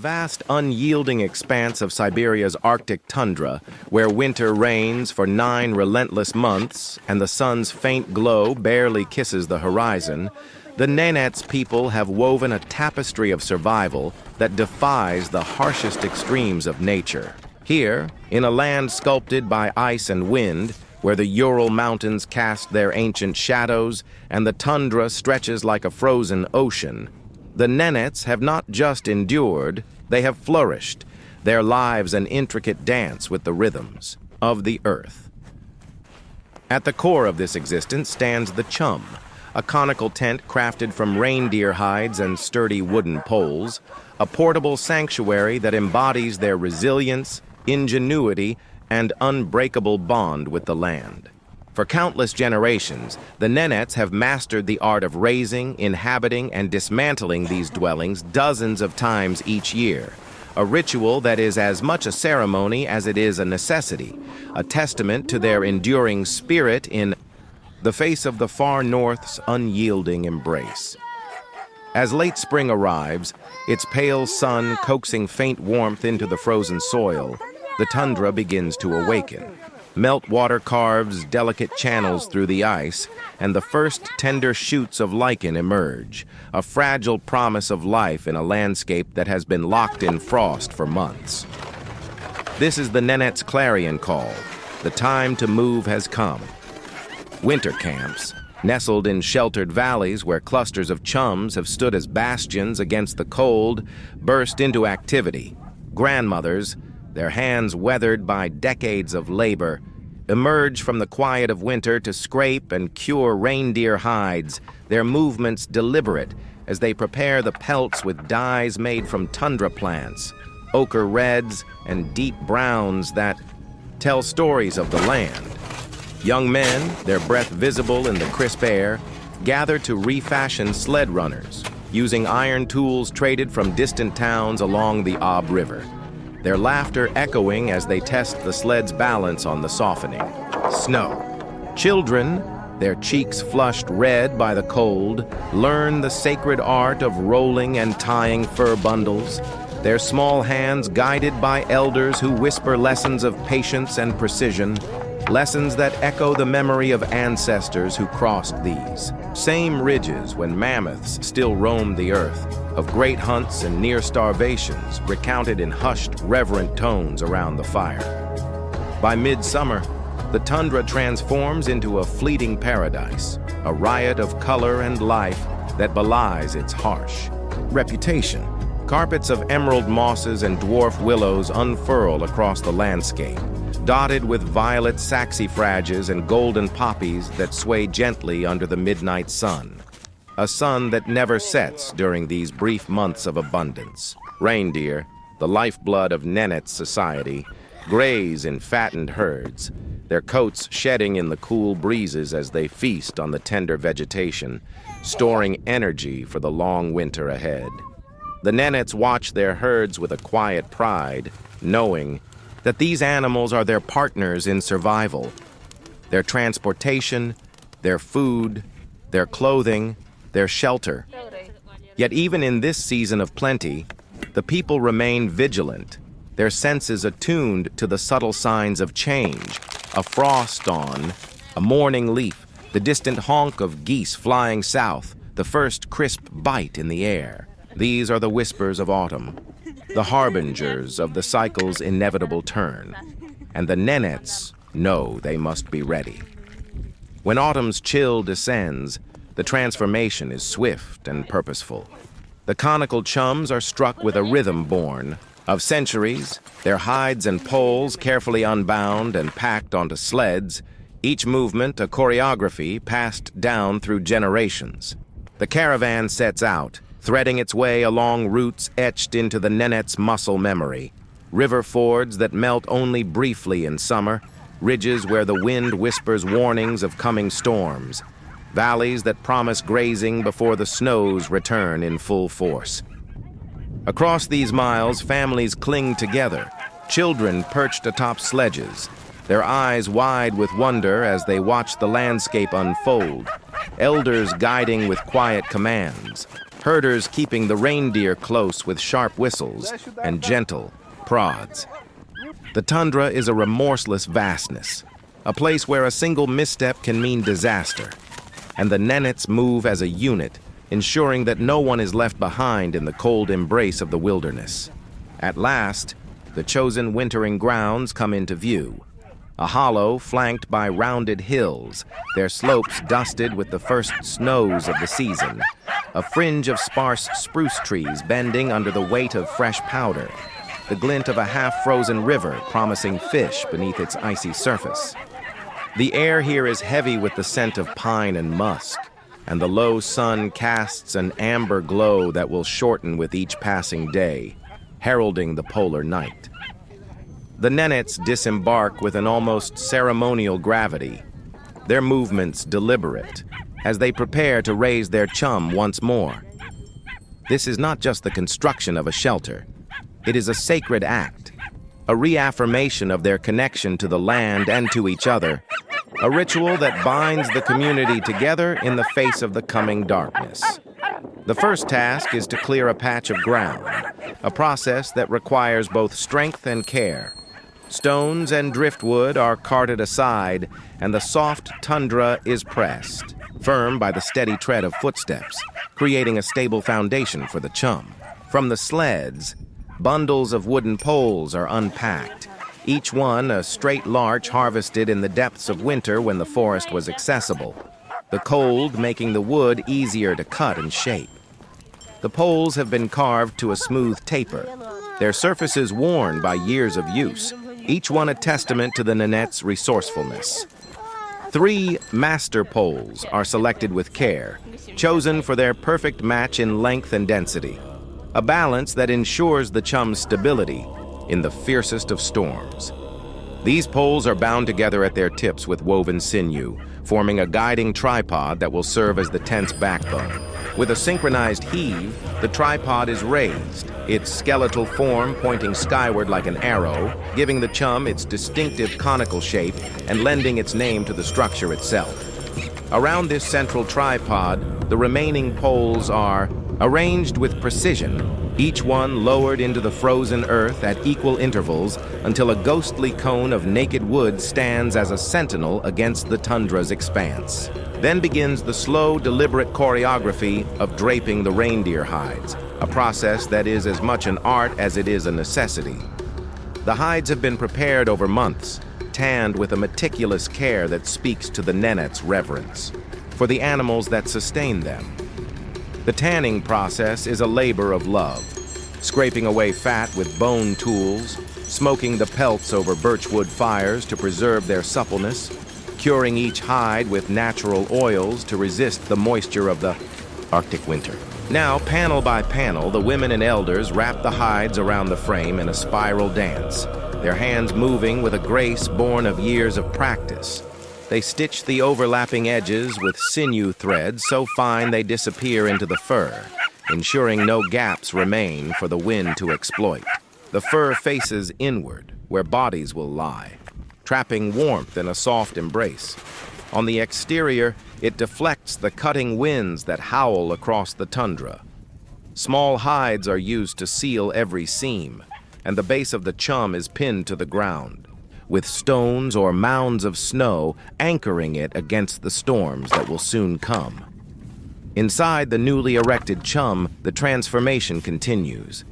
vast, unyielding expanse of Siberia's Arctic tundra, where winter reigns for 9 relentless months and the sun's faint glow barely kisses the horizon, the Nenets people have woven a tapestry of survival that defies the harshest extremes of nature. Here, in a land sculpted by ice and wind, where the Ural Mountains cast their ancient shadows and the tundra stretches like a frozen ocean, the Nenets have not just endured, they have flourished, their lives an intricate dance with the rhythms of the earth. At the core of this existence stands the Chum, a conical tent crafted from reindeer hides and sturdy wooden poles, a portable sanctuary that embodies their resilience, ingenuity, and unbreakable bond with the land. For countless generations, the Nenets have mastered the art of raising, inhabiting, and dismantling these dwellings dozens of times each year, a ritual that is as much a ceremony as it is a necessity, a testament to their enduring spirit in the face of the far north's unyielding embrace. As late spring arrives, its pale sun coaxing faint warmth into the frozen soil, the tundra begins to awaken. Meltwater carves delicate channels through the ice, and the first tender shoots of lichen emerge, a fragile promise of life in a landscape that has been locked in frost for months. This is the Nenets' clarion call. The time to move has come. Winter camps, nestled in sheltered valleys where clusters of chums have stood as bastions against the cold, burst into activity. Grandmothers, their hands weathered by decades of labor, emerge from the quiet of winter to scrape and cure reindeer hides, their movements deliberate as they prepare the pelts with dyes made from tundra plants, ochre reds and deep browns that tell stories of the land. Young men, their breath visible in the crisp air, gather to refashion sled runners, using iron tools traded from distant towns along the Ob River, their laughter echoing as they test the sled's balance on the softening snow. Children, their cheeks flushed red by the cold, learn the sacred art of rolling and tying fur bundles, their small hands guided by elders who whisper lessons of patience and precision, lessons that echo the memory of ancestors who crossed these same ridges when mammoths still roamed the earth, of great hunts and near starvations recounted in hushed, reverent tones around the fire. By midsummer, the tundra transforms into a fleeting paradise, a riot of color and life that belies its harsh reputation. Carpets of emerald mosses and dwarf willows unfurl across the landscape, dotted with violet saxifrages and golden poppies that sway gently under the midnight sun. A sun that never sets during these brief months of abundance. Reindeer, the lifeblood of Nenets society, graze in fattened herds, their coats shedding in the cool breezes as they feast on the tender vegetation, storing energy for the long winter ahead. The Nenets watch their herds with a quiet pride, knowing that these animals are their partners in survival, their transportation, their food, their clothing, their shelter. Yet even in this season of plenty, the people remain vigilant, their senses attuned to the subtle signs of change, a frost on, a morning leaf, the distant honk of geese flying south, the first crisp bite in the air. These are the whispers of autumn, the harbingers of the cycle's inevitable turn, and the Nenets know they must be ready. When autumn's chill descends, the transformation is swift and purposeful. The conical chums are struck with a rhythm born of centuries, their hides and poles carefully unbound and packed onto sleds, each movement a choreography passed down through generations. The caravan sets out, threading its way along routes etched into the Nenets' muscle memory, river fords that melt only briefly in summer, ridges where the wind whispers warnings of coming storms, valleys that promise grazing before the snows return in full force. Across these miles, families cling together, children perched atop sledges, their eyes wide with wonder as they watch the landscape unfold, elders guiding with quiet commands, herders keeping the reindeer close with sharp whistles and gentle prods. The tundra is a remorseless vastness, a place where a single misstep can mean disaster, and the Nenets move as a unit, ensuring that no one is left behind in the cold embrace of the wilderness. At last, the chosen wintering grounds come into view. A hollow flanked by rounded hills, their slopes dusted with the first snows of the season. A fringe of sparse spruce trees bending under the weight of fresh powder. The glint of a half-frozen river promising fish beneath its icy surface. The air here is heavy with the scent of pine and musk, and the low sun casts an amber glow that will shorten with each passing day, heralding the polar night. The Nenets disembark with an almost ceremonial gravity, their movements deliberate, as they prepare to raise their chum once more. This is not just the construction of a shelter. It is a sacred act, a reaffirmation of their connection to the land and to each other, a ritual that binds the community together in the face of the coming darkness. The first task is to clear a patch of ground, a process that requires both strength and care. Stones and driftwood are carted aside, and the soft tundra is pressed, firm by the steady tread of footsteps, creating a stable foundation for the chum. From the sleds, bundles of wooden poles are unpacked, each one a straight larch harvested in the depths of winter when the forest was accessible, the cold making the wood easier to cut and shape. The poles have been carved to a smooth taper, their surfaces worn by years of use, each one a testament to the Nenets' resourcefulness. 3 master poles are selected with care, chosen for their perfect match in length and density, a balance that ensures the chum's stability in the fiercest of storms. These poles are bound together at their tips with woven sinew, forming a guiding tripod that will serve as the tent's backbone. With a synchronized heave, the tripod is raised, its skeletal form pointing skyward like an arrow, giving the chum its distinctive conical shape and lending its name to the structure itself. Around this central tripod, the remaining poles are arranged with precision, each one lowered into the frozen earth at equal intervals until a ghostly cone of naked wood stands as a sentinel against the tundra's expanse. Then begins the slow, deliberate choreography of draping the reindeer hides, a process that is as much an art as it is a necessity. The hides have been prepared over months, tanned with a meticulous care that speaks to the Nenets' reverence for the animals that sustain them. The tanning process is a labor of love, scraping away fat with bone tools, smoking the pelts over birchwood fires to preserve their suppleness, curing each hide with natural oils to resist the moisture of the Arctic winter. Now, panel by panel, the women and elders wrap the hides around the frame in a spiral dance, their hands moving with a grace born of years of practice. They stitch the overlapping edges with sinew threads so fine they disappear into the fur, ensuring no gaps remain for the wind to exploit. The fur faces inward, where bodies will lie, trapping warmth in a soft embrace. On the exterior, it deflects the cutting winds that howl across the tundra. Small hides are used to seal every seam, and the base of the chum is pinned to the ground, with stones or mounds of snow anchoring it against the storms that will soon come. Inside the newly erected chum, the transformation continues.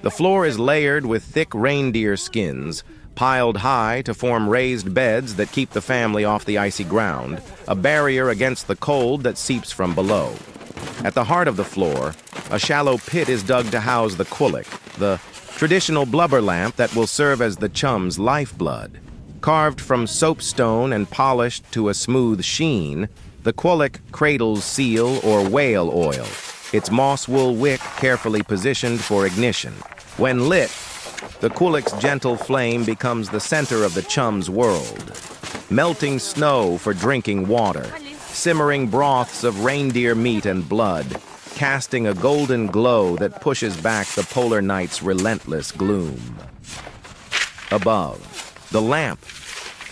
The floor is layered with thick reindeer skins, piled high to form raised beds that keep the family off the icy ground, a barrier against the cold that seeps from below. At the heart of the floor, a shallow pit is dug to house the qulliq, the traditional blubber lamp that will serve as the chum's lifeblood. Carved from soapstone and polished to a smooth sheen, the qulliq cradles seal or whale oil, its moss wool wick carefully positioned for ignition. When lit, the qulliq's gentle flame becomes the center of the chum's world. Melting snow for drinking water, simmering broths of reindeer meat and blood, casting a golden glow that pushes back the polar night's relentless gloom. Above, the lamp,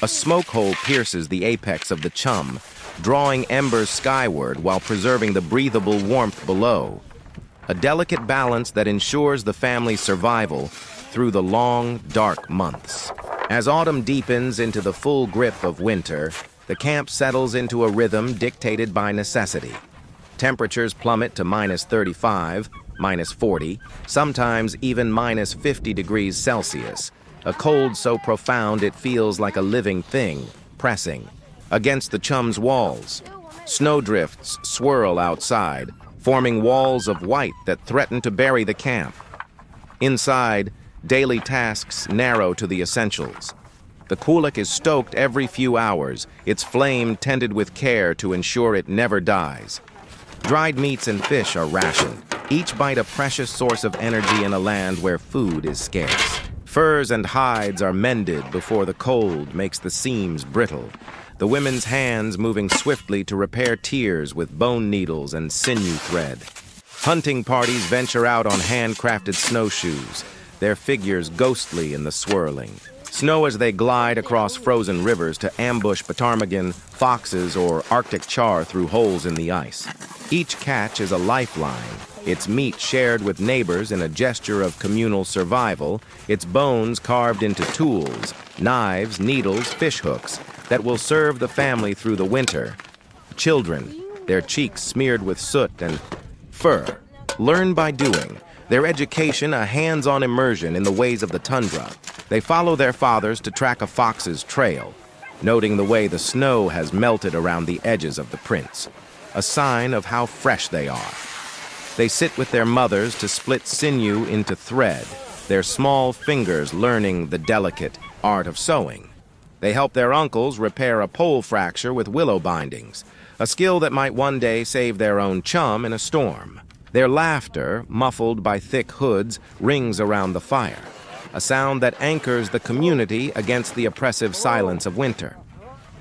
a smoke hole pierces the apex of the chum, drawing embers skyward while preserving the breathable warmth below. a delicate balance that ensures the family's survival through the long, dark months. As autumn deepens into the full grip of winter, the camp settles into a rhythm dictated by necessity. Temperatures plummet to -35, -40, sometimes even -50 degrees Celsius, a cold so profound it feels like a living thing, pressing against the Chum's walls. Snowdrifts swirl outside, forming walls of white that threaten to bury the camp. Inside, daily tasks narrow to the essentials. The qulliq is stoked every few hours, its flame tended with care to ensure it never dies. Dried meats and fish are rationed, each bite a precious source of energy in a land where food is scarce. Furs and hides are mended before the cold makes the seams brittle, the women's hands moving swiftly to repair tears with bone needles and sinew thread. Hunting parties venture out on handcrafted snowshoes, their figures ghostly in the swirling. Snow as they glide across frozen rivers to ambush ptarmigan, foxes, or Arctic char through holes in the ice. Each catch is a lifeline, its meat shared with neighbors in a gesture of communal survival, its bones carved into tools, knives, needles, fish hooks, that will serve the family through the winter. Children, their cheeks smeared with soot and fur, learn by doing, their education a hands-on immersion in the ways of the tundra. They follow their fathers to track a fox's trail, noting the way the snow has melted around the edges of the prints, a sign of how fresh they are. They sit with their mothers to split sinew into thread, their small fingers learning the delicate art of sewing. They help their uncles repair a pole fracture with willow bindings, a skill that might one day save their own chum in a storm. Their laughter, muffled by thick hoods, rings around the fire, a sound that anchors the community against the oppressive silence of winter.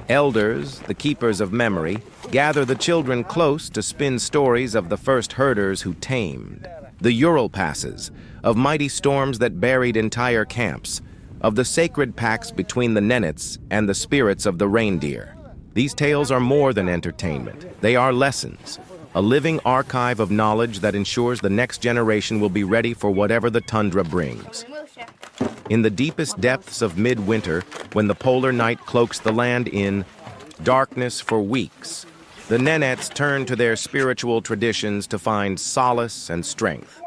Elders, the keepers of memory, gather the children close to spin stories of the first herders who tamed, the Ural passes, of mighty storms that buried entire camps, of the sacred pacts between the Nenets and the spirits of the reindeer. These tales are more than entertainment. They are lessons, a living archive of knowledge that ensures the next generation will be ready for whatever the tundra brings. In the deepest depths of midwinter, when the polar night cloaks the land in darkness for weeks, the Nenets turn to their spiritual traditions to find solace and strength.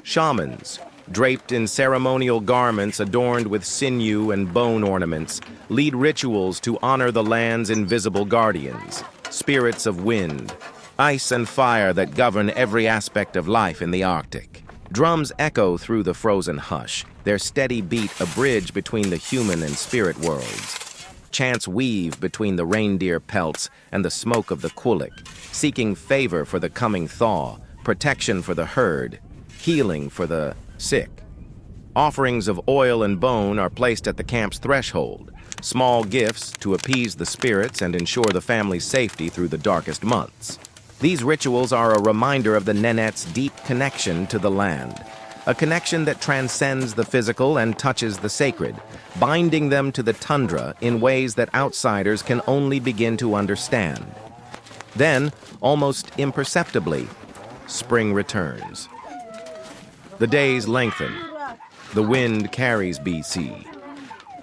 Shamans, draped in ceremonial garments adorned with sinew and bone ornaments, lead rituals to honor the land's invisible guardians, spirits of wind, ice and fire that govern every aspect of life in the Arctic. Drums echo through the frozen hush, their steady beat a bridge between the human and spirit worlds. Chants weave between the reindeer pelts and the smoke of the qulliq, seeking favor for the coming thaw, protection for the herd, healing for the sick. Offerings of oil and bone are placed at the camp's threshold, small gifts to appease the spirits and ensure the family's safety through the darkest months. These rituals are a reminder of the Nenets' deep connection to the land, a connection that transcends the physical and touches the sacred, binding them to the tundra in ways that outsiders can only begin to understand. Then, almost imperceptibly, spring returns. The days lengthen. The wind carries BC.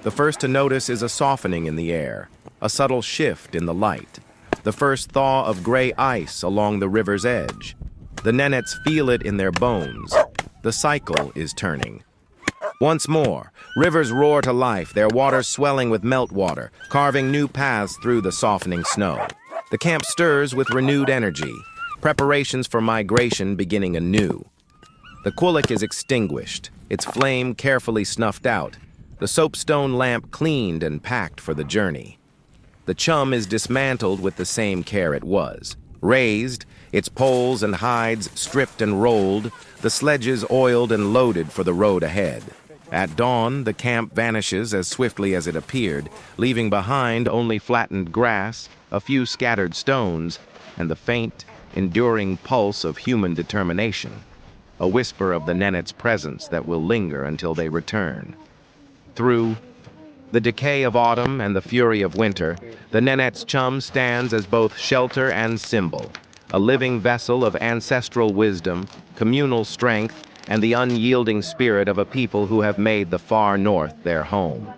The first to notice is a softening in the air, a subtle shift in the light, the first thaw of gray ice along the river's edge. The Nenets feel it in their bones. The cycle is turning. Once more, rivers roar to life, their waters swelling with meltwater, carving new paths through the softening snow. The camp stirs with renewed energy, preparations for migration beginning anew. The qulliq is extinguished, its flame carefully snuffed out, the soapstone lamp cleaned and packed for the journey. The chum is dismantled with the same care it was. Raised, its poles and hides stripped and rolled, the sledges oiled and loaded for the road ahead. At dawn, the camp vanishes as swiftly as it appeared, leaving behind only flattened grass, a few scattered stones, and the faint, enduring pulse of human determination, a whisper of the Nenets' presence that will linger until they return. Through the decay of autumn and the fury of winter, the Nenets Chum stands as both shelter and symbol, a living vessel of ancestral wisdom, communal strength, and the unyielding spirit of a people who have made the far north their home.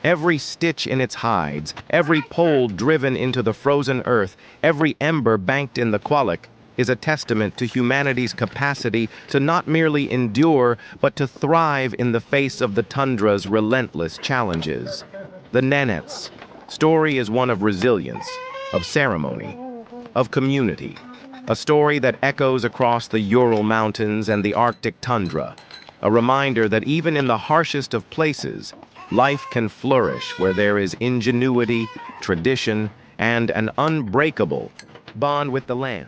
Every stitch in its hides, every pole driven into the frozen earth, every ember banked in the qulliq is a testament to humanity's capacity to not merely endure, but to thrive in the face of the tundra's relentless challenges. The Nenets story is one of resilience, of ceremony, of community, a story that echoes across the Ural Mountains and the Arctic tundra, a reminder that even in the harshest of places, life can flourish where there is ingenuity, tradition, and an unbreakable bond with the land.